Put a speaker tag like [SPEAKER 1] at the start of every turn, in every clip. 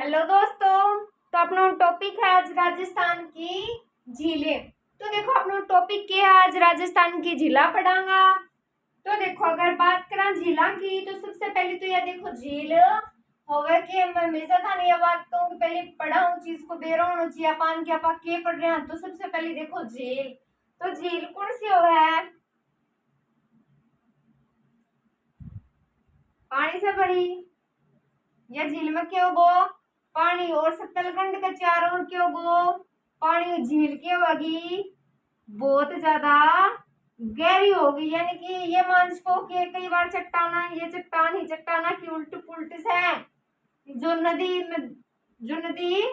[SPEAKER 1] Hello दोस्तों। तो अपना टॉपिक है आज राजस्थान की झीलें। तो देखो अपना टॉपिक क्या है, आज राजस्थान की झीला पढ़ांगा। तो देखो अगर बात करा झीला की तो सबसे पहले तो यह देखो झील होवे के मैं हमेशा था नहीं बात कहूँ कि पहले पढ़ाऊँ चीज को बेरा होना चाहिए अपन के आप के पढ़ रहे हैं। तो सबसे पहले देखो झील, तो झील कौन सी हो है, पानी से भरी। या झील में क्या होगो, पानी और सतलखंड के चारों ओर क्या होगो, पानी। झील की होगी बहुत ज्यादा गहरी होगी, यानी कि ये मान सको कि कई बार चट्टाना, ये चट्टान ही चट्टाना की उल्ट पुल्ट से जो नदी में, जो नदी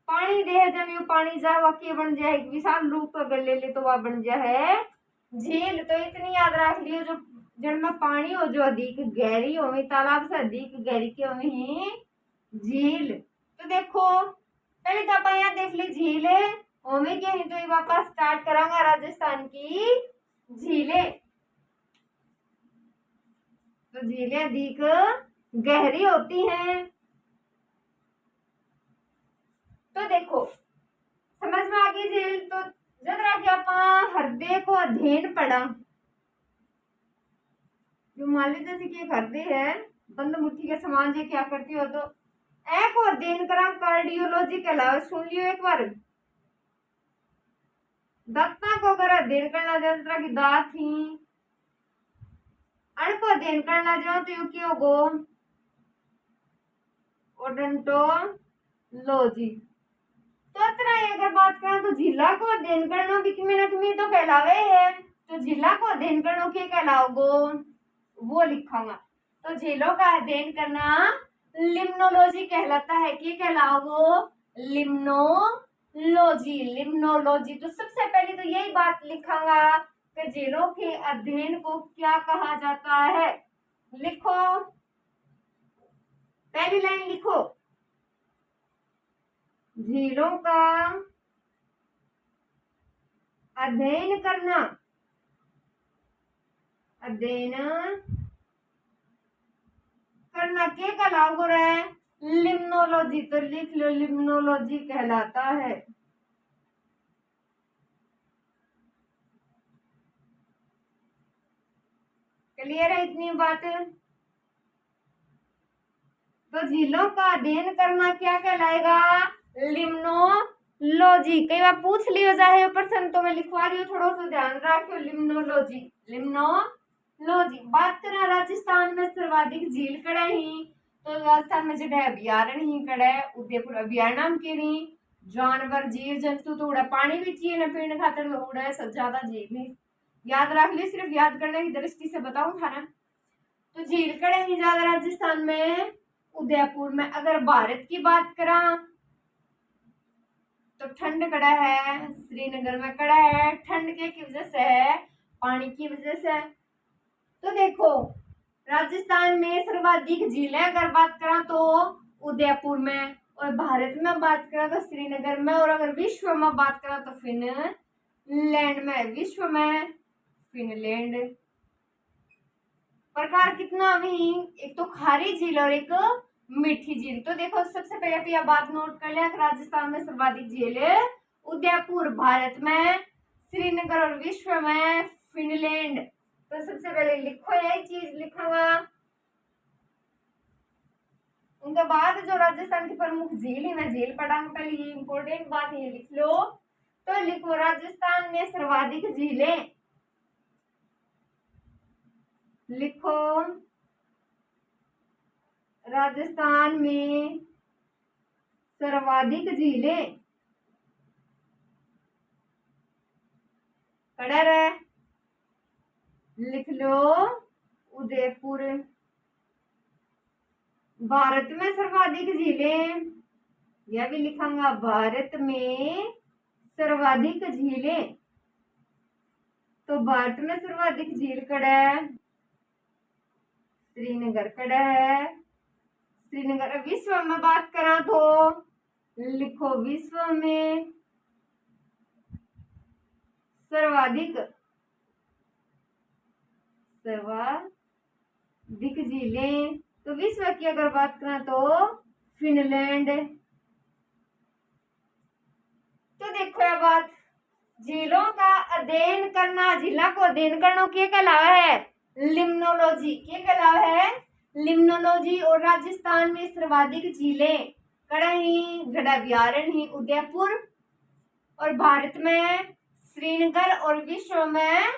[SPEAKER 1] पानी दे जमी पानी जा वह बन जाए विशाल रूप अगर ले ले तो वह बन जाए झील। तो इतनी याद रख लियो, जो जिनमें पानी हो जो अधिक गहरी हो, तालाब से अधिक गहरी के ही झील। तो देखो पहले तो आप यहाँ देख ली झील है ओमे के ही, तो ये वापस स्टार्ट करांगा राजस्थान की झीलें। तो झीलें अधिक गहरी होती हैं। तो देखो समझ में आ गई झील। तो जरा कि आप हृदय को अध्ययन पढ़ा, जो मान लीजिए जैसे कि एक हृदय है बंद मुट्ठी के समान, जो क्या करती हो, तो ए को अध्ययन करा कार्डियोलॉजी के अलावा सुन लियो एक बार। दांता को अगर अध्ययन करना जाए तरह की दांत थी, अण को अध्ययन करना जाओ तो यू क्या होगो ओडोंटोलॉजी। तो तरह अगर बात करें तो जिला को अध्ययन करना भी किमी न किमी तो कहलावे है। तो जिला को अध्ययन करना क्या कहलाओगो वो लिखाऊंगा। तो झीलों का अध्ययन करना लिम्नोलॉजी कहलाता है। क्या कहलाओगो, लिम्नोलॉजी। लिम्नोलॉजी। तो सबसे पहले तो यही बात लिखाऊंगा कि झीलों के अध्ययन को क्या कहा जाता है। लिखो, पहली लाइन लिखो, झीलों का अध्ययन करना, अध्ययन करना क्या कहलाओ रे, लिम्नोलॉजी। तो लिख लो लिम्नोलॉजी कहलाता है। क्लियर है इतनी बात। तो झीलों का अध्ययन करना क्या कहलाएगा, लिम्नोलॉजी। कई बार पूछ लियो जाए प्रश्न, तो मैं लिखवा रही हूँ, थोड़ा सा ध्यान रखियो। Limnology, limnology. बात करें राजस्थान में सर्वाधिक झील कड़ा ही, तो राजस्थान में जो है अभ्यारण ही कड़ा है, उदयपुर अभ्यारण के नहीं। जानवर जीव जंतु तो उड़ा पानी भी चाहिए ना पीने खातर, तो उड़ा सब ज्यादा झील नहीं। याद रख लियो, सिर्फ याद करने की दृष्टि से बताऊं था ना। तो झील कड़े ही ज्यादा राजस्थान में, उदयपुर में। अगर भारत की बात करा तो ठंड कड़ा है, श्रीनगर में कड़ा है, ठंड के की वजह से है, पानी की वजह से। तो देखो राजस्थान में सर्वाधिक झीलें अगर बात करा तो उदयपुर में, और भारत में बात करा तो श्रीनगर में, और अगर विश्व में बात करा तो फिनलैंड में। विश्व में फिनलैंड। प्रकार कितना अभी, एक तो खारी झील और एक मीठी झील। तो देखो सबसे पहले आप यह बात नोट कर लिया, राजस्थान में सर्वाधिक झील उदयपुर, भारत में श्रीनगर, और विश्व में फिनलैंड। तो सबसे पहले लिखो यही चीज लिखूंगा। उनके बाद जो राजस्थान की प्रमुख झील है, मैं झील पढ़ाऊंगा। पहले ये इंपॉर्टेंट बात ये लिख लो। तो लिखो राजस्थान में सर्वाधिक झीलें, लिखो राजस्थान में सर्वाधिक झीलें कड़र है, लिख लो उदयपुर। भारत में सर्वाधिक झीलें, यह भी लिखाऊंगा, भारत में सर्वाधिक झीलें। तो भारत में सर्वाधिक झील कड़ा है, श्रीनगर कड़ा है। श्रीनगर। विश्व में बात करा तो लिखो विश्व में सर्वाधिक सर्वाधिक झीलें। तो विश्व की अगर बात करें तो फिनलैंड, तो देखो यह बात, झीलों का अध्ययन करना, झीलों को अध्ययन करना क्या कहलावा है? लिम्नोलॉजी। क्या कहलावा है? लिम्नोलॉजी। और राजस्थान में सर्वाधिक झीलें कड़ही, गढ़ाभियारण, उदयपुर, और भारत में श्रीनगर, और विश्व में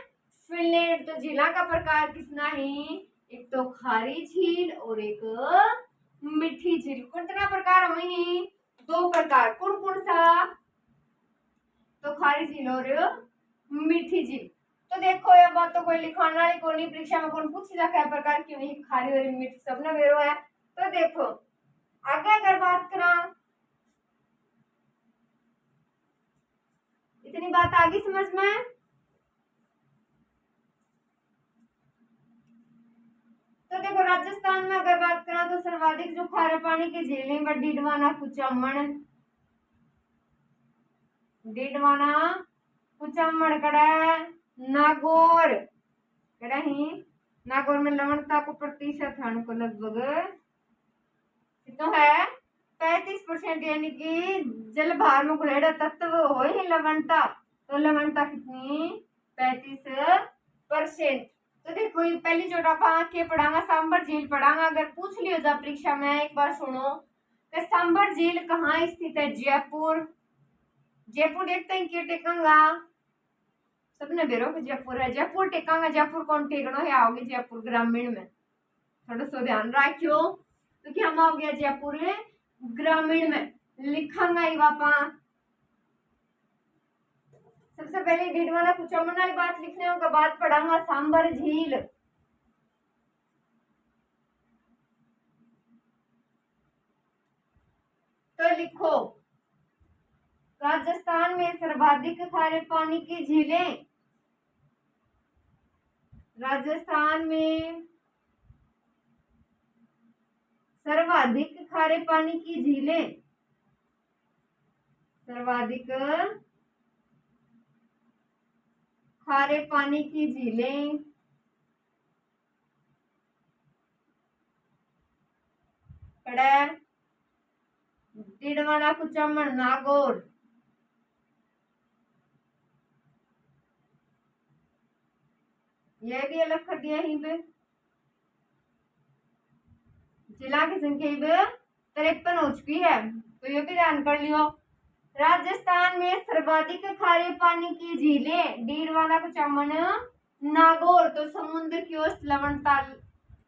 [SPEAKER 1] फिनलैंड। तो झीलों का प्रकार कितना ही? एक तो खारी झील और एक मीठी झील। कितना प्रकार हुई? 2 प्रकार। कौन कौन सा? तो खारी झील और मीठी झील। तो देखो ये बात तो कोई लिखाने वाली को नहीं, परीक्षा में कौन पूछ क्या प्रकार की हुई? खारी और मीठी सबने बेरो है। तो देखो आगे अगर बात करा, इतनी बात आगे समझ में? तो देखो राजस्थान में अगर बात करा तो सर्वाधिक जो खारे पानी की झीलें व डीडवाना, कुचामन, डीडवाना, कुचामन, कड़ा, नागौर, कड़ा ही नागौर में लवणता को प्रतिशत है को लगभग कितना है? 35%, यानी कि जल भार में घुलेड़ा तत्व हो ही लवणता। तो लवणता कितनी? 35%। तो देखो ये पहली जोड़ा के पढ़ांगा, सांबर झील पढ़ांगा। अगर पूछ लियो जा परीक्षा में, एक बार सुनो कि सांबर झील कहाँ स्थित है? जयपुर। जयपुर देखते हैं क्यों टेकांगा? सबने बेरो कि जयपुर है, जयपुर टेकांगा। जयपुर कौन टेकनो है? आओगे जयपुर ग्रामीण में, थोड़ा सा ध्यान रखियो। तो क्या हम आ गया जयपुर ग्रामीण में लिखांगा ही वापा। सबसे पहले डीडवाना कुचामन वाली बात लिखने होगा, बात पढ़ाऊंगा सांबर झील। तो लिखो राजस्थान में सर्वाधिक खारे पानी की झीलें, राजस्थान में सर्वाधिक खारे पानी की झीलें, सर्वाधिक खारे पानी की झीलें कड़ा, डीडवाना, कुचामन, नागौर। यह भी अलग कर दिया यहीं पे। जिला की संख्या 53 हो चुकी है, तो ये भी ध्यान कर लियो। राजस्थान में सर्वाधिक खारे पानी की झीलें, डीडवाना, कुचामन, नागौर। तो समुद्र की औसत लवणता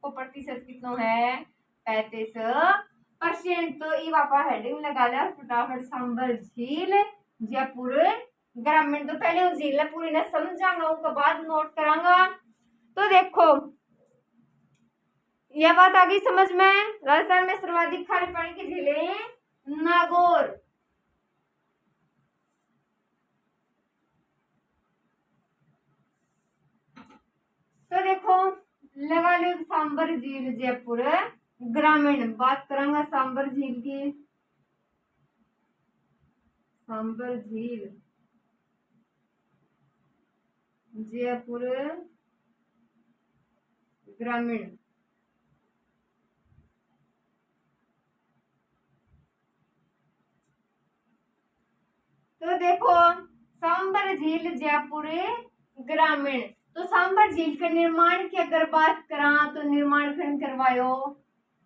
[SPEAKER 1] को प्रतिशत कितना है? 35%। तो ये वापा हेडिंग लगा लिया फटाफट, सांबर झील जयपुर ग्रामीण। तो पहले उस झील पूरी ने समझांगा, उसके बाद नोट करांगा। तो देखो यह बात आ गई समझ में? राजस्थान में सर्वाधिक खारे पानी की झीलें नागौर। तो देखो लगा लो सांबर झील जयपुर ग्रामीण। बात करांगा सांबर झील की। सांबर झील जयपुर ग्रामीण। तो देखो सांबर झील जयपुर ग्रामीण। तो सांबर झील के निर्माण की अगर बात करा तो निर्माण करवायो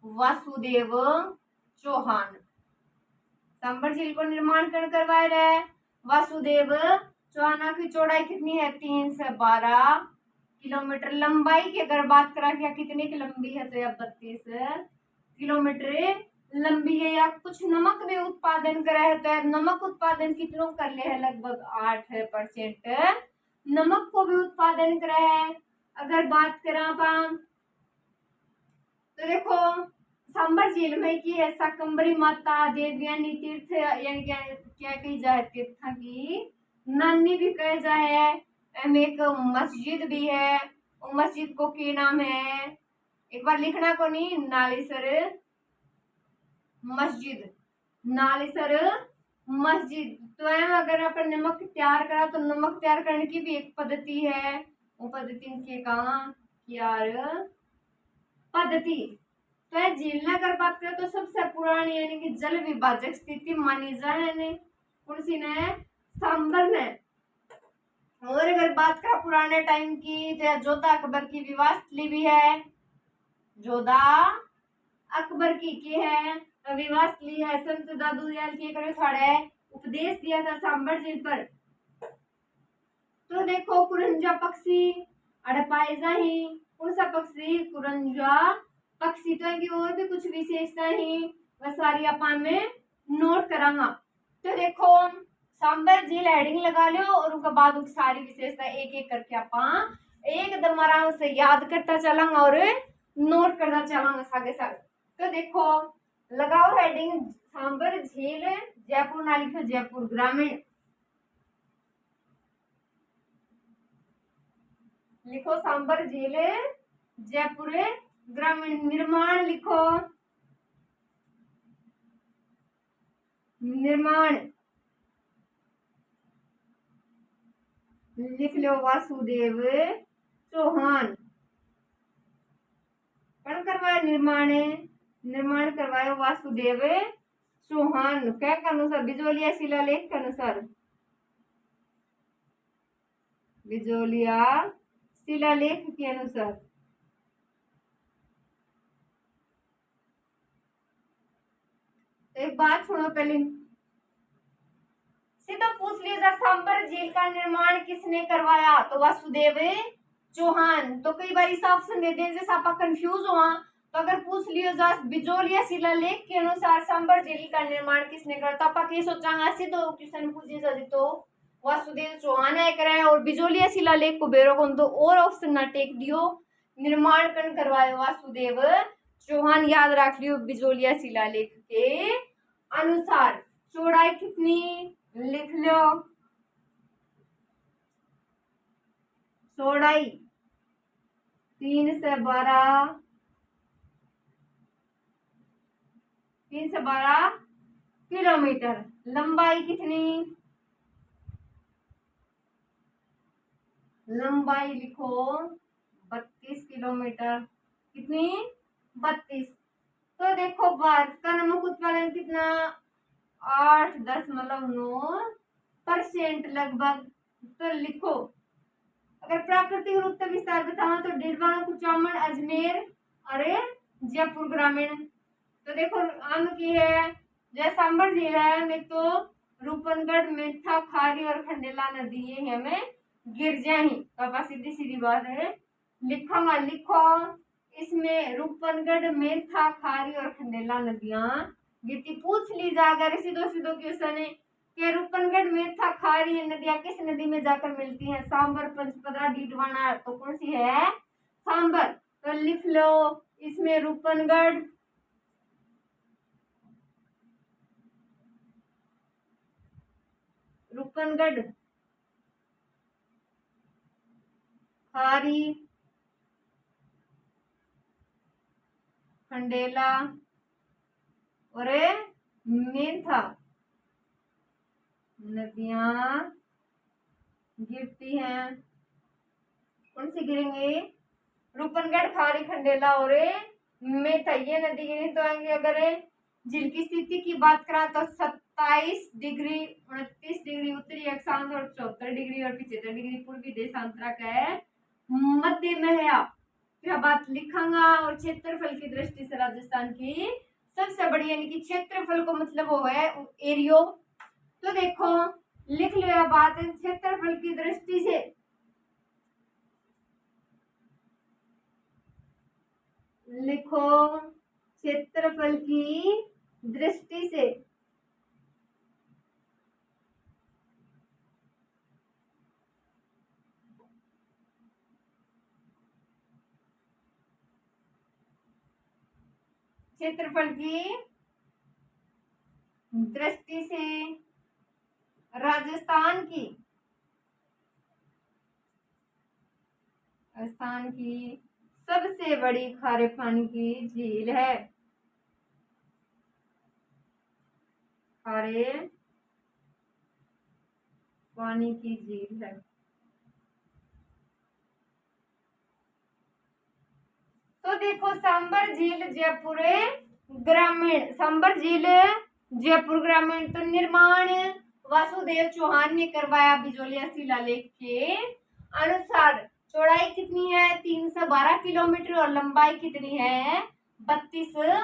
[SPEAKER 1] वासुदेव चौहान। सांबर झील को निर्माण करवाए रहे वासुदेव चौहान। की चौड़ाई कितनी है? 312 किलोमीटर। लंबाई की अगर बात करा क्या कितने की लंबी है? तो यह 32 किलोमीटर लंबी है। या कुछ नमक भी उत्पादन करा है, तो नमक उत्पादन कितनों कर ले है? लगभग 8% नमक को भी उत्पादन करा है। अगर बात करा तो देखो सांबर झील में की है शाकंभरी माता देवयानी तीर्थ, यानी क्या कही जाए? तीर्थ की नानी भी कहे जाए। एक मस्जिद भी है, मस्जिद को क्या नाम है? एक बार लिखना को नहीं, नालीसर मस्जिद, नालीसर मस्जिद। तो अगर अपन नमक तैयार करा तो नमक तैयार करने की भी एक पद्धति है, वो पद्धति के कहा यार पद्धति। तो झील अगर बात करें तो सबसे पुरानी यानी कि जल विभाजक स्थिति मानी जाए ने कौन सी ने? सांबर में। और अगर बात करें पुराने टाइम की तो जोधा अकबर की विवाह स्थली भी है। जोधा अकबर की है विवाह स्थली है। संत दादू दयाल की करे थोड़े उपदेश दिया था सांबर झील पर। तो देखो कुरंजा पक्षी अड़े पाए जाही। कौन सा पक्षी? कुरंजा पक्षी। तो इनकी और भी कुछ विशेषता ही वह सारी अपन में नोट करांगा। तो देखो सांबर झील हेडिंग लगा लो और उसके बाद उनकी सारी विशेषता एक एक करके अपन एकदम आराम से याद करता चलांगा और नोट करता चलांगा सागे सागे। तो देखो लगाओ हेडिंग सांबर झील जयपुर ना लिखो जयपुर ग्रामीण। लिखो सांबर झील जयपुर ग्रामीण। निर्माण लिखो निर्माण। लिख लो वासुदेव चौहान। कौन करवाया? निर्माण। निर्माण करवाया वासुदेव चौहान। क्या के अनुसार? बिजोलिया शिलालेख के अनुसार। बिजोलिया शिलालेख के अनुसार। एक बात सुनो पहले, सीधा पूछ लिया सांबर झील का निर्माण किसने करवाया? तो वासुदेव चौहान। तो कई बार इस ऑप्शन दे दें जैसे आप कंफ्यूज हुआ तो अगर पूछ लियो जा बिजोलिया शिलालेख के अनुसार सांबर झील का निर्माण किसने करा तो आप ये सोचांगा सीधो क्वेश्चन पूछे जा तो वासुदेव चौहान है करे और बिजोलिया शिलालेख को बेरो कौन तो और ऑप्शन ना टेक दियो। निर्माण कन करवायो वासुदेव चौहान। याद रख लियो बिजोलिया शिलालेख के अनुसार। चौड़ाई कितनी? लिख लो चौड़ाई 312 किलोमीटर। लंबाई कितनी? लंबाई लिखो 32 किलोमीटर। कितनी? 32। तो देखो भारत का नमक उत्पादन कितना? 8.9% लगभग। तो लिखो अगर प्राकृतिक रूप से विस्तार बताओ तो डिडवाना कुचामन अजमेर अरे जयपुर ग्रामीण। तो देखो आम की है जय सांबर झील है में तो रूपनगढ़ मेथा खारी और खंडेला नदी ये हमें गिर जाए। तो सीधी सीधी बात है लिखूंगा। लिखो इसमें रूपनगढ़ मेथा खारी और खंडेला नदियां गिरती। पूछ ली जा अगर सीधो सीधो क्वेश्चन है कि रूपनगढ़ मेथा खारी नदियां किस नदी में जाकर मिलती हैं? सांबर पंचपदरा डीडवाना। तो कौन सी है? सांबर। तो लिख लो इसमें रूपनगढ़ रूपनगढ़ खारी खंडेला और मेथा नदियां गिरती हैं। कौन सी गिरेंगे? रूपनगढ़ खारी खंडेला और मेथा ये नदी गिरी। तो आएंगे अगर झील की स्थिति की बात करा तो 27 डिग्री 29 डिग्री उत्तरी अक्षांश और 74 डिग्री और 75 डिग्री पूर्वी देशांतरा का मध्य में है। क्या बात लिखांगा। और क्षेत्रफल की दृष्टि से राजस्थान की सबसे बड़ी यानी कि क्षेत्रफल को मतलब वो है एरियो। तो देखो लिख लो यह बात क्षेत्रफल की दृष्टि से। लिखो क्षेत्रफल की दृष्टि से क्षेत्रफल की दृष्टि से राजस्थान की सबसे बड़ी खारे पानी की झील है। खारे पानी की झील है। तो देखो सांबर झील जयपुर ग्रामीण। सांबर झील जयपुर ग्रामीण। तो निर्माण वासुदेव चौहान ने करवाया बिजोलिया शिलालेख के अनुसार। चौड़ाई कितनी है? 312 किलोमीटर और लंबाई कितनी है? 32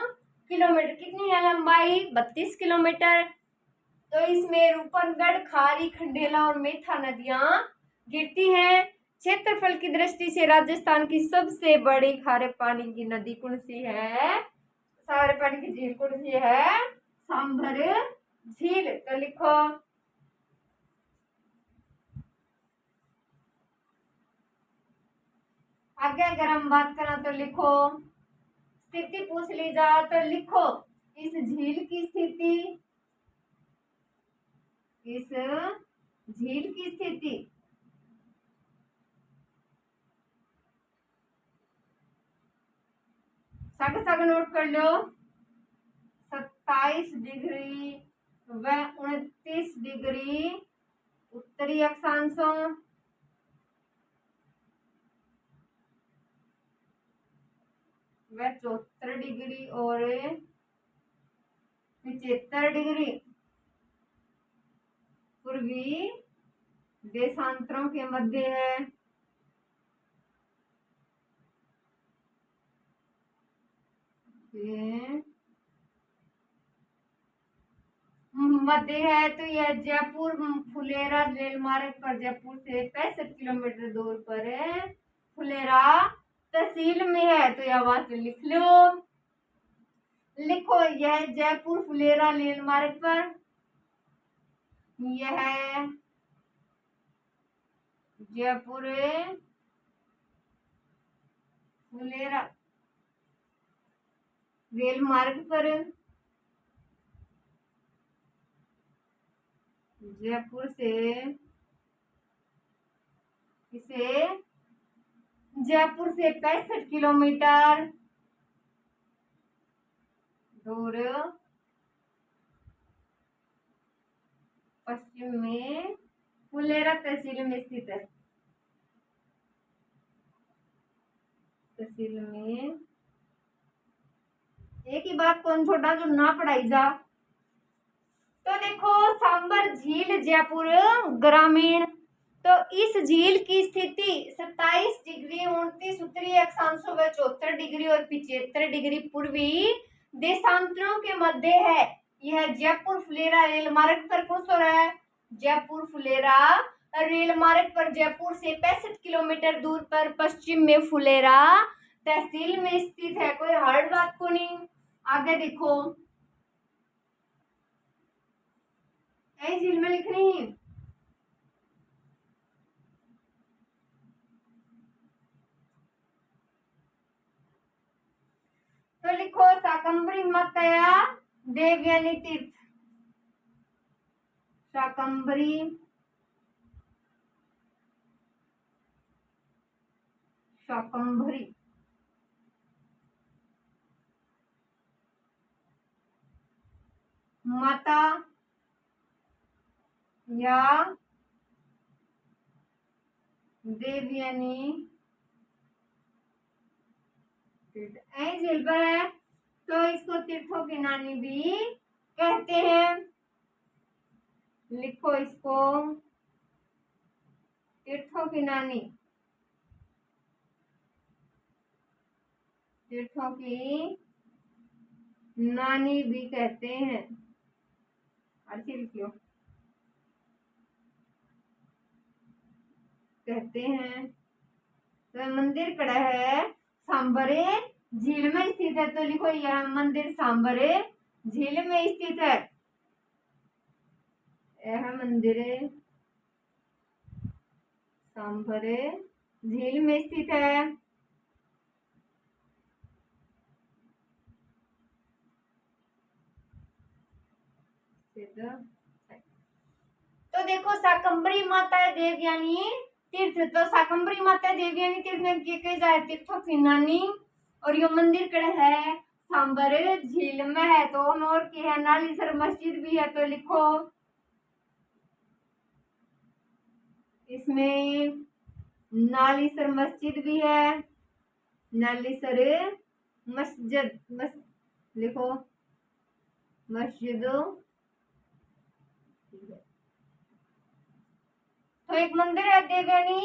[SPEAKER 1] किलोमीटर। कितनी है लंबाई? 32 किलोमीटर। तो इसमें रूपनगढ़, खारी, खंडेला और मेथा नदियां गिरती हैं। क्षेत्रफल की दृष्टि से राजस्थान की सबसे बड़ी खारे पानी की नदी कौन सी है? खारे पानी की झील कौन सी है? सांभर झील। तो लिखो। आगे अगर हम बात करें तो लिखो। स्थिति पूछ ली जाए तो लिखो। इस झील की स्थिति, इस झील की स्थिति सग सग नोट कर लो। 27 डिग्री व 29 डिग्री उत्तरी अक्षांशों व 74 डिग्री और 75 डिग्री पूर्वी देशांतरों के मध्य है। मध्य है तो यह जयपुर फुलेरा रेल मार्ग पर जयपुर से 65 किलोमीटर दूर पर है। फुलेरा तहसील में है तो यह बात लिख लो। लिखो यह जयपुर फुलेरा रेल मार्ग पर, यह जयपुर फुलेरा रेल मार्ग पर, जयपुर से इसे जयपुर से 65 किलोमीटर दूर पश्चिम में फुलेरा तहसील में स्थित है। तहसील में एक ही बात कौन छोटा जो ना पढ़ाई जा। तो देखो सांबर झील जयपुर ग्रामीण। तो इस झील की स्थिति 27 डिग्री 29 उत्तरी अक्षांशों व 74 डिग्री और 75 डिग्री पूर्वी देशांतरों के मध्य है। यह जयपुर फुलेरा रेल मार्ग पर कौन सो रहा है? जयपुर फुलेरा रेल मार्ग पर जयपुर से 65 किलोमीटर दूर पर पश्चिम में फुलेरा तहसील में स्थित है। कोई हार्ड बात को नहीं। आगे देखो। झील में लिखनी है। तो लिखो शाकंभरी मत या देवयानी तीर्थ। शाकंभरी शाकंभरी माता या देवयानी झील पर है तो इसको तीर्थों की नानी भी कहते हैं। लिखो इसको तीर्थों की नानी, तीर्थों की नानी भी कहते हैं। अच्छी लिखियो, कहते हैं। तो मंदिर कड़ा है सांबरे झील में स्थित है। तो लिखो यह मंदिर सांबरे झील में स्थित है। यह मंदिर सांबरे झील में स्थित है। तो देखो शाकंभरी माता देवयानी तीर्थ। तो शाकंभरी माता देवयानी तीर्थ में कई जाए तीर्थों की नानी। और यो मंदिर कड़े है सांबर झील में है। तो और की है नालीसर मस्जिद भी है। तो लिखो इसमें नालीसर मस्जिद भी है। नालीसर मस्जिद लिखो मस्जिद। तो एक मंदिर है देवयानी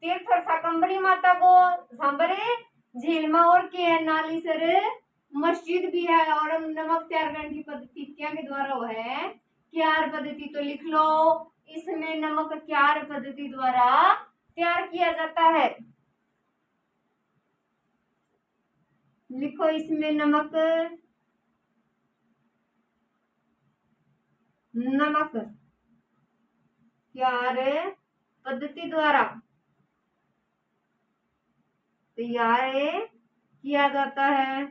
[SPEAKER 1] तीर्थ और शाकंभरी माता को सांबरे झील में और के है नाली सर मस्जिद भी है और हम नमक तैयार करने की पद्धति क्या के द्वारा वो है क्यार पद्धति। तो लिख लो इसमें नमक क्यार पद्धति द्वारा तैयार किया जाता है। लिखो इसमें नमक क्यार पद्धति द्वारा तैयार किया जाता है।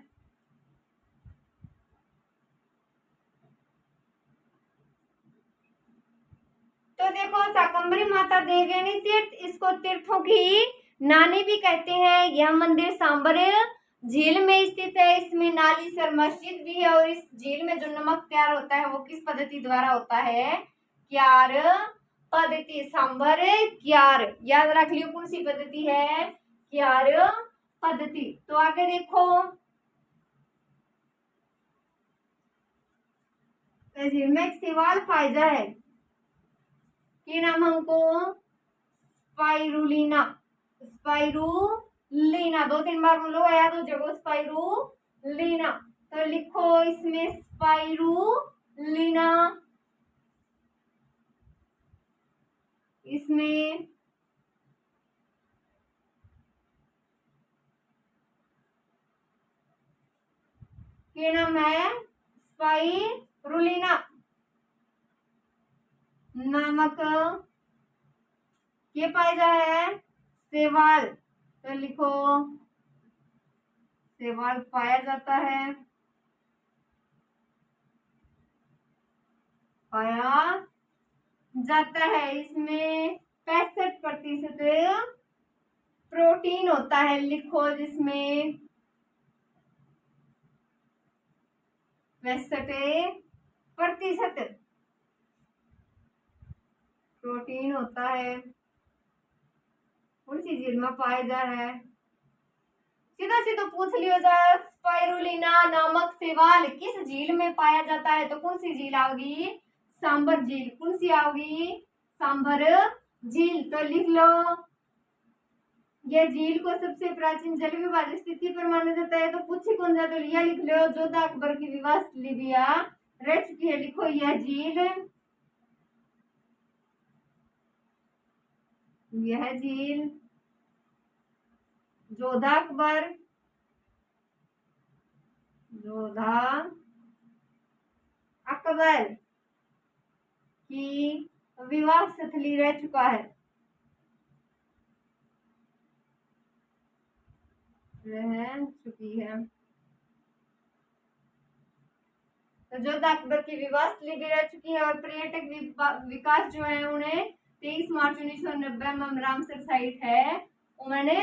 [SPEAKER 1] तो देखो शाकंभरी माता देवयानी तीर्थ, इसको तीर्थों की नानी भी कहते हैं। यह मंदिर सांबर झील में स्थित है। इसमें नालीसर मस्जिद भी है और इस झील में जो नमक तैयार होता है वो किस पद्धति द्वारा होता है? क्यार पद्धति। सांबर क्यार याद रख लियो कौन सी पद्धति है? क्यार पद्धति। तो आगे देखो झील में एक शैवाल पाया है कि नाम हमको स्पाइरुलिना। स्पाइरुलिना 2-3 बार बोलो याद हो जगह स्पाइरुलिना। तो लिखो इसमें स्पाइरुलिना। इसमें क्या नाम है? स्पाइरुलिना नामक ये पाया जाता है शैवाल। तो लिखो शैवाल पाया जाता है, पाया जाता है। इसमें 65% प्रोटीन होता है। लिखो जिसमें 65% प्रोटीन होता है। कौन सी झील में पाया जा रहा है? सीधा सीधा पूछ लियो जा। स्पाइरुलिना नामक शैवाल किस झील में पाया जाता है? तो कौन सी झील आओगी? सांबर झील। कौन सी आओगी? सांबर झील। तो लिख लो यह झील को सबसे प्राचीन जल विभाजक स्थिति पर माना जाता है। तो पूछ ही कौन सा? तो लिया लिख लो जोधा अकबर की विवाह लिबिया रह चुकी है। लिखो यह झील, यह झील जोधा अकबर की विवाह स्थली रह चुका है, रह चुकी है। तो जोधा अकबर की विवाह स्थली भी रह चुकी है और पर्यटक विकास जो है उन्हें 23 मार्च 1990 में रामसर साइट है उन्होंने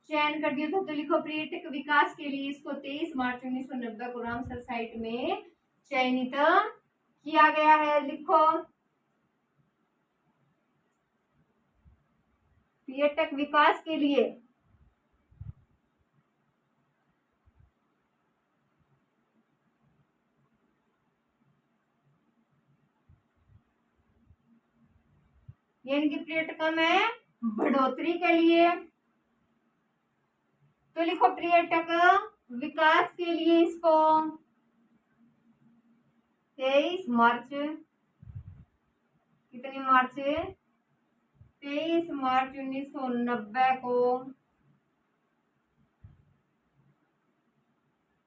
[SPEAKER 1] चयन कर दिया था। तो लिखो पर्यटक विकास के लिए इसको 23 मार्च 1990 को रामसर साइट में चयनित किया गया है। लिखो पर्यटक विकास के लिए यानी कि पर्यटकों में बढ़ोतरी के लिए। तो लिखो पर्यटक विकास के लिए इसको 23 मार्च, कितनी मार्च? 23 मार्च 1990 को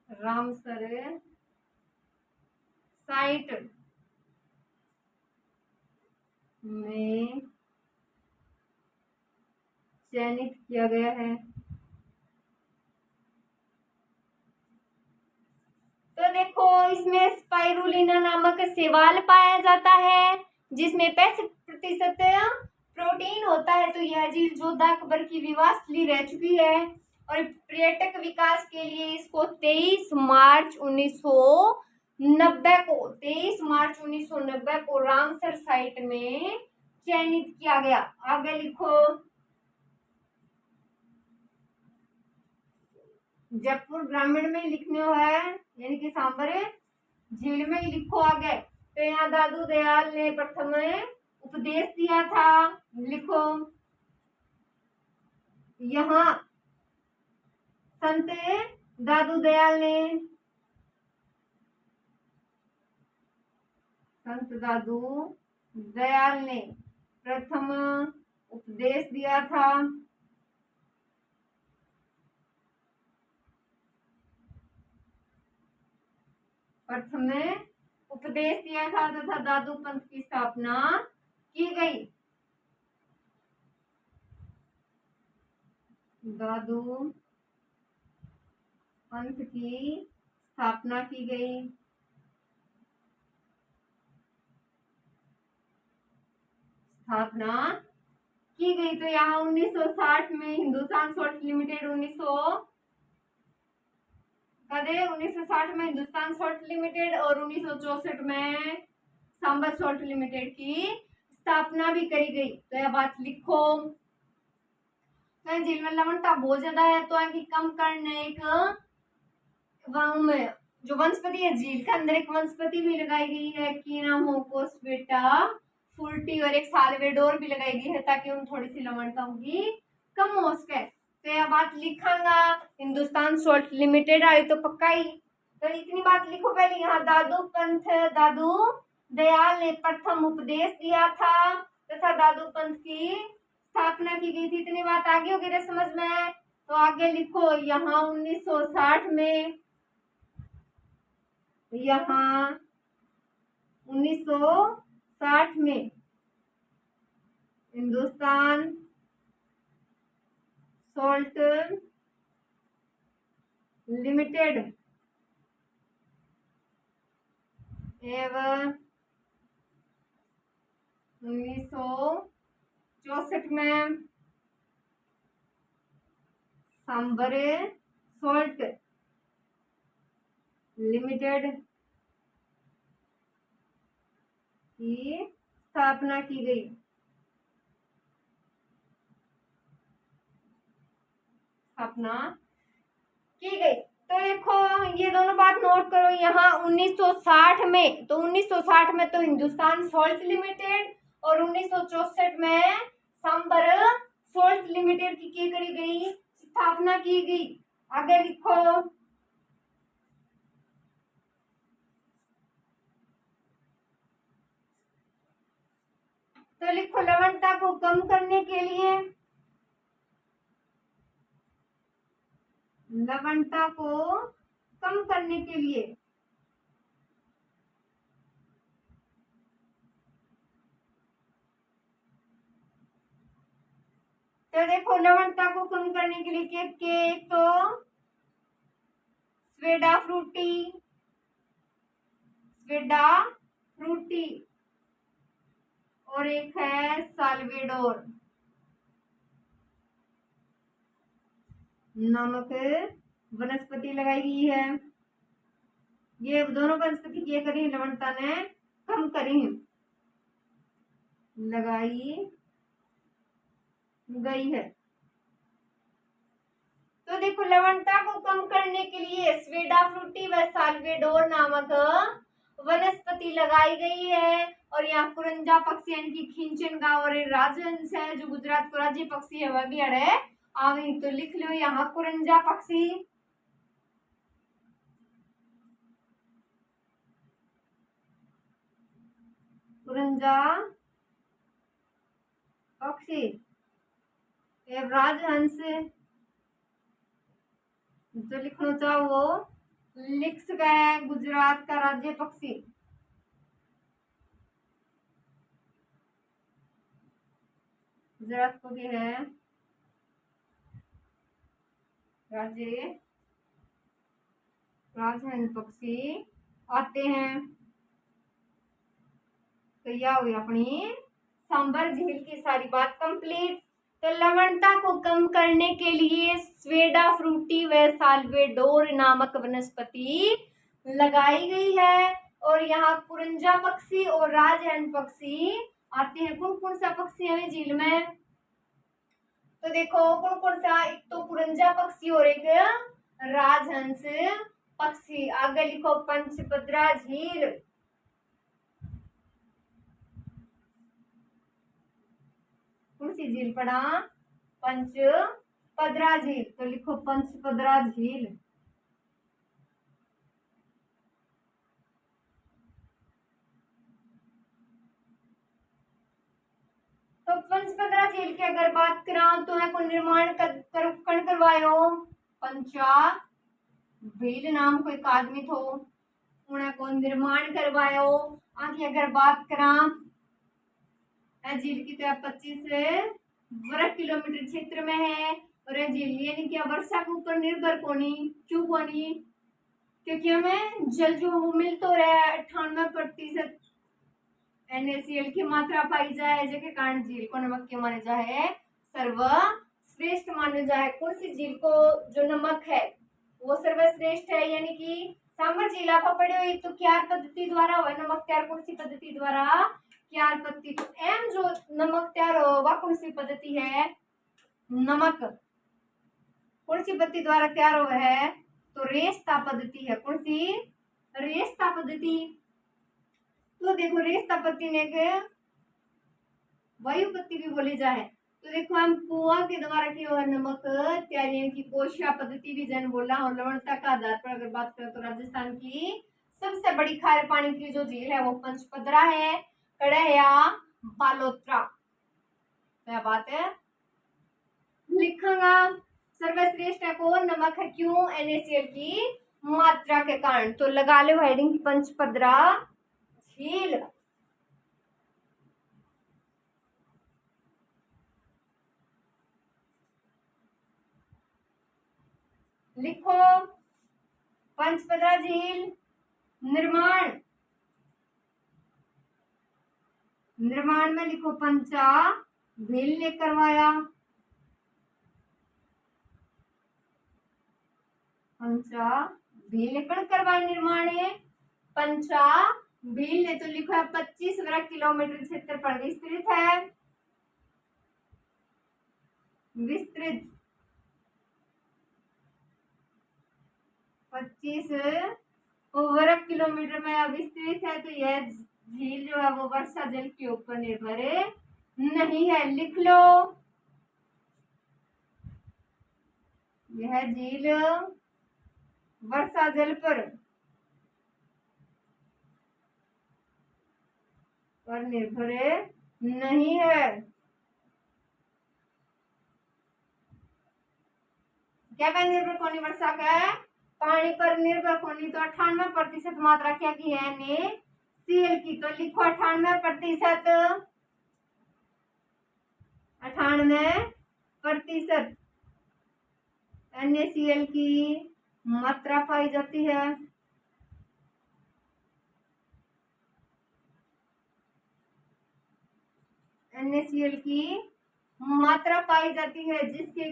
[SPEAKER 1] रामसर साइट में चयनित किया गया है। तो देखो इसमें स्पाइरुलिना नामक शैवाल पाया जाता है जिसमें 65% प्रोटीन होता है। तो यह झील जोधा अकबर की विवाह स्थली रह चुकी है और पर्यटक विकास के लिए इसको 23 मार्च 1990 को रामसर साइट में चयनित किया गया। आगे लिखो जयपुर ग्रामीण में लिखने है यानी कि सांबर झील में ही लिखो आगे। तो यहाँ दादू दयाल ने प्रथम उपदेश दिया था, लिखो। यहाँ संत दादू दयाल ने, संत दादू दयाल ने प्रथम उपदेश दिया था। प्रथम उपदेश दिया था तथा दादू पंथ की स्थापना की गई। दादू पंथ की स्थापना की गई। स्थापना की गई तो यहाँ 1960 में हिंदुस्तान सॉल्ट लिमिटेड 1960 में हिंदुस्तान सॉल्ट लिमिटेड और 1964 में सांबर सॉल्ट लिमिटेड की स्थापना भी करी गई। तो यह बात लिखो। तो झील में लवणता बहुत ज्यादा है तो आगे कम करने एक में जो वनस्पति है, झील के अंदर एक वनस्पति भी लगाई गई है कि नाम होकोस्पेटा फुल्टी और एक साल्वेडोर भी लगाई गई है ताकि उन थोड़ी सी लवणता होगी कम हो सके। तो यह बात लिखांगा। हिंदुस्तान सॉल्ट लिमिटेड आई तो पक्का ही। तो इतनी बात लिखो पहले। यहाँ दादू पंथ दादू दयाल ने प्रथम उपदेश दिया था तथा दादू पंथ की स्थापना की गई थी। इतनी बात आगे होगी रे समझ में। तो आगे लिखो। यहाँ 1960 में, यहाँ 1960 में हिंदुस्तान सॉल्ट लिमिटेड एवं 1964 में सांबर सॉल्ट लिमिटेड की स्थापना की गई। स्थापना की गई। तो देखो ये दोनों बात नोट करो। यहाँ 1960 में, तो 1960 में तो हिंदुस्तान सॉल्ट लिमिटेड और 1964 में सांबर सॉल्ट लिमिटेड की करी गई, स्थापना की गई। आगे लिखो। तो लिखो लवणता को कम करने के लिए, लवणता को कम करने के लिए तो देखो लवणता को कम करने के लिए के तो स्वेडा फ्रूटी, स्वेडा फ्रूटी और एक है साल्वेडोर नामक वनस्पति लगाई गई है। ये दोनों वनस्पति क्या करी है, लवणता ने कम करी है, लगाई गई है। तो देखो लवणता को कम करने के लिए स्वेडा फ्रूटी व साल्वेडोर नामक वनस्पति लगाई गई है। और यहाँ कुरंजा पक्षी यानी कि खींचन गांव और राजहंस है जो गुजरात को राज्य पक्षी है वह भी अड़े आवी। तो लिख लो यहाँ कुरंजा पक्षी, कुरंजा पक्षी एवं राजहंस जो लिखना चाहो वो लिख सका है। गुजरात का राज्य पक्षी, गुजरात को भी है राज्य राजहंस पक्षी आते हैं। तो यह हुई अपनी सांबर झील की सारी बात कंप्लीट। तो लवणता को कम करने के लिए स्वेडा फ्रूटी व साल्वेडोर नामक वनस्पति लगाई गई है। और यहाँ कुरंजा पक्षी और राजहंस पक्षी आते हैं। कौन कौन सा पक्षी है झील में? तो देखो कौन कौन सा, एक तो कुरंजा पक्षी और एक राजहंस पक्षी। आगे लिखो पंचपद्रा झील, सी झील पड़ा? पंचपदरा झील। तो लिखो पंचपदरा झील। तो पंचपदरा झील की अगर बात करा तो है को निर्माण कण करवायो पंचा भील नाम को एक आदमी थो, उन्हें को निर्माण करवायो। आगे अगर बात करा झील की तो 25 वर्ग किलोमीटर क्षेत्र में है। और यह झील यानी कि वर्षा के ऊपर निर्भर कोनी, क्यों कोनी? क्योंकि हमें जल जो वो मिल तो रहा है 98% NaCl की मात्रा पाई जाए, जिसके कारण झील को नमक के माने जाए सर्वश्रेष्ठ माने जाए। कौन सी झील को जो नमक है वो सर्वश्रेष्ठ है? यानी कि सांबर झील आप पढ़े हुई तो क्यार पद्धति द्वारा हुआ नमक तैयार। कौन सी पद्धति द्वारा? क्यार पद्धति। तो एम जो नमक तैयार हो वह कौन सी पद्धति है? नमक कौन सी पद्धति द्वारा तैयार हुआ है? तो रेस्ता पद्धति है। कौन सी? रेस्ता पद्धति। तो देखो रेस्ता पद्धति ने वायुपत्ति भी बोली जाए। तो देखो हम कुआं के द्वारा की हुआ नमक तैयारी की कोशिया पद्धति भी जन बोला। और लवणता का आधार पर अगर बात करें तो राजस्थान की सबसे बड़ी खारे पानी की जो झील है वो पंचपदरा है, कड़ा या बालोतरा। क्या बात है? लिखांगा सर्वश्रेष्ठ है कौन? नमक है। क्यों? NaCl की मात्रा के कारण। तो लगा लो हेडिंग पंचपदरा झील। लिखो पंचपदरा झील निर्माण में लिखो पंचा भील ने करवाया। पंचा भील ने कण करवाया निर्माण है। पंचा भील ने तो लिखो है 25 वर्ग किलोमीटर क्षेत्र पर विस्तृत है। विस्तृत 25 वर्ग किलोमीटर में विस्तृत है। तो यह झील जो है वो वर्षा जल के ऊपर निर्भर नहीं है। लिख लो यह झील वर्षा जल पर निर्भर नहीं है। क्या का निर्भर कोनी? वर्षा का पानी पर निर्भर कोनी। तो 98% मात्रा क्या की है? NaCl की। तो लिखो 98%। 98% NaCl की मात्रा पाई जाती है। NaCl की मात्रा पाई जाती है जिसके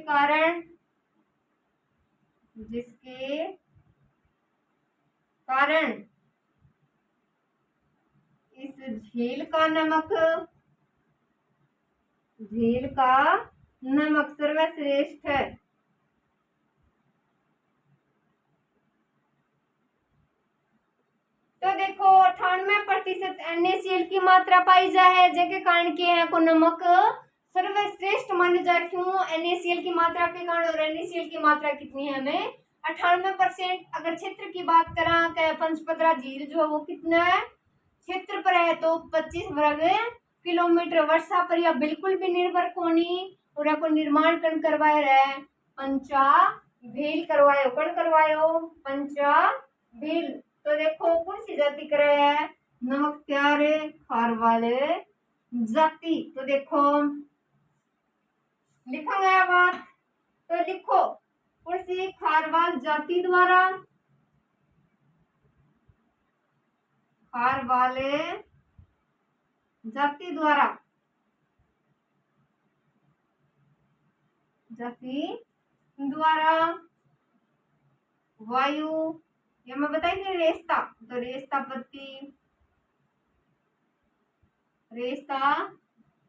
[SPEAKER 1] कारण इस झील का नमक सर्वश्रेष्ठ है। तो देखो 98% NaCl की मात्रा पाई जाए जिसके कारण के है को नमक सर्वश्रेष्ठ माने जाए। क्यों? NaCl की मात्रा के कारण। और NaCl की मात्रा कितनी है? हमें 98%। अगर क्षेत्र की बात करा पंचपदरा झील जो है वो कितना है क्षेत्र पर है? तो 25 वर्ग किलोमीटर। वर्षा पर यह बिल्कुल भी निर्भर कोनी। और को निर्माण कण करवाए रहे पंचा भील करवायो। कण करवायो पंचा भील। तो देखो कौन सी जाति करे है? नमक तैयार खार वाले जाति। तो देखो लिखा गया बात। तो लिखो कौन सी? खारवाल जाति द्वारा। खारवाल जाति द्वारा वायु या मैं बताएंगे रेस्ता। तो रेस्ता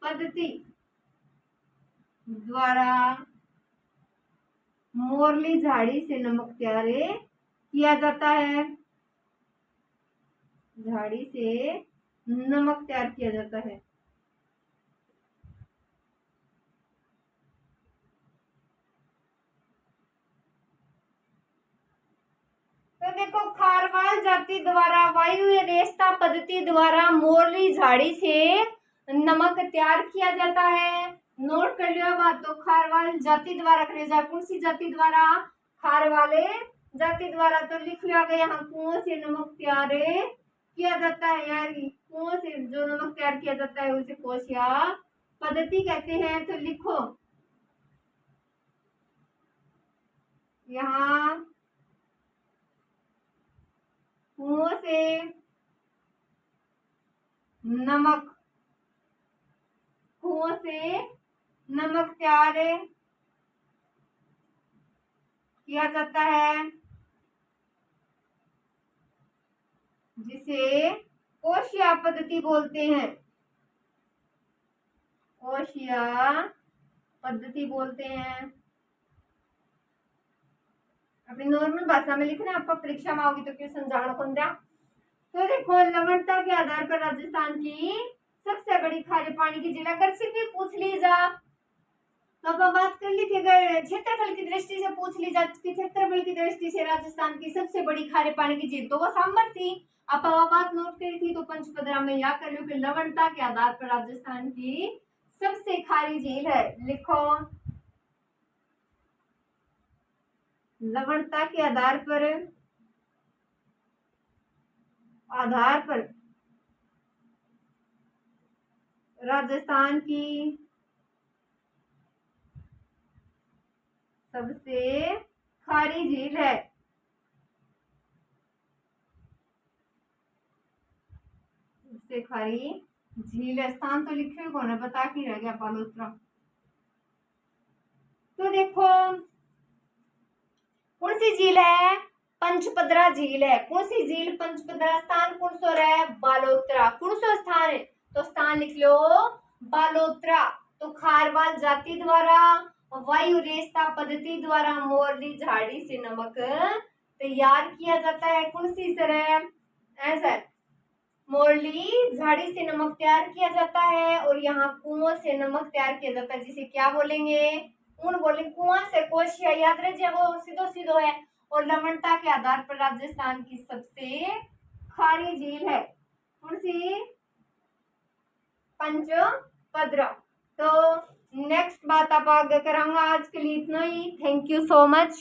[SPEAKER 1] पद्धति द्वारा मोरली झाड़ी से नमक तैयार किया जाता है। झाड़ी से नमक तैयार किया जाता है। देखो खारवाल जाति द्वारा वायु रेस्ता पद्धति द्वारा मोरली झाड़ी से नमक तैयार किया जाता है। नोट कर लियो बात। तो खारवाल जाति द्वारा करे जाए, कौन सी जाति द्वारा? खारवाले जाति द्वारा। तो लिख लिया गया यहाँ कुओं से नमक तैयार किया जाता है यार। कुओं से जो नमक तैयार किया जाता है उसे कोशिया पद्धति कहते हैं। तो लिखो यहाँ कुओं से नमक, कुओं से नमक तैयार किया जाता है जिसे कोशिया पद्धति बोलते हैं। कोशिया पद्धति बोलते हैं। अपनी नॉर्मल भाषा में लिखना, आपका परीक्षा में आओगी तो क्यों समझाना कौन दिया। तो देखो लवणता के आधार पर राजस्थान की सबसे बड़ी खारे पानी की झील अगर सिर्फ पूछ ली जा तो अब बात कर ली थी। अगर क्षेत्रफल की दृष्टि से पूछ ली जाती, क्षेत्रफल की दृष्टि से राजस्थान की सबसे बड़ी खारे पानी की झील तो वो सांबर थी। आप बात नोट करी थी तो पंचपदरा में याद कर लो कि लवणता के आधार पर राजस्थान की सबसे खारी झील है। लिखो लवणता के आधार पर राजस्थान की सबसे खारी झील है। सबसे खारी झील है। स्थान तो लिखे कौन है, बता के रह गया बालोतरा। तो देखो कौन सी झील है? पंचपदरा झील है। कौन सी झील? पंचपदरा। स्थान कौन सा है? बालोतरा। कौन सा स्थान है? तो स्थान लिख लो बालोतरा। तो खारवाल जाति द्वारा वायु रेस्ता पद्धति द्वारा मोरली झाड़ी से नमक तैयार किया जाता है। कौन सी सर है? ऐसा मोरली झाड़ी से नमक तैयार किया जाता है और यहाँ कुओं से नमक तैयार किया जाता है जिसे क्या बोलेंगे? कौन बोलेंगे? कुआं से कोशिया। याद रखिए वो सीधो सीधो है। और लवणता के आधार पर राजस्थान की सबसे खारी झील है कौन सी? पंचपदरा। तो नेक्स्ट बात आप आगे करांगा। आज के लिए इतना ही। Thank you so much.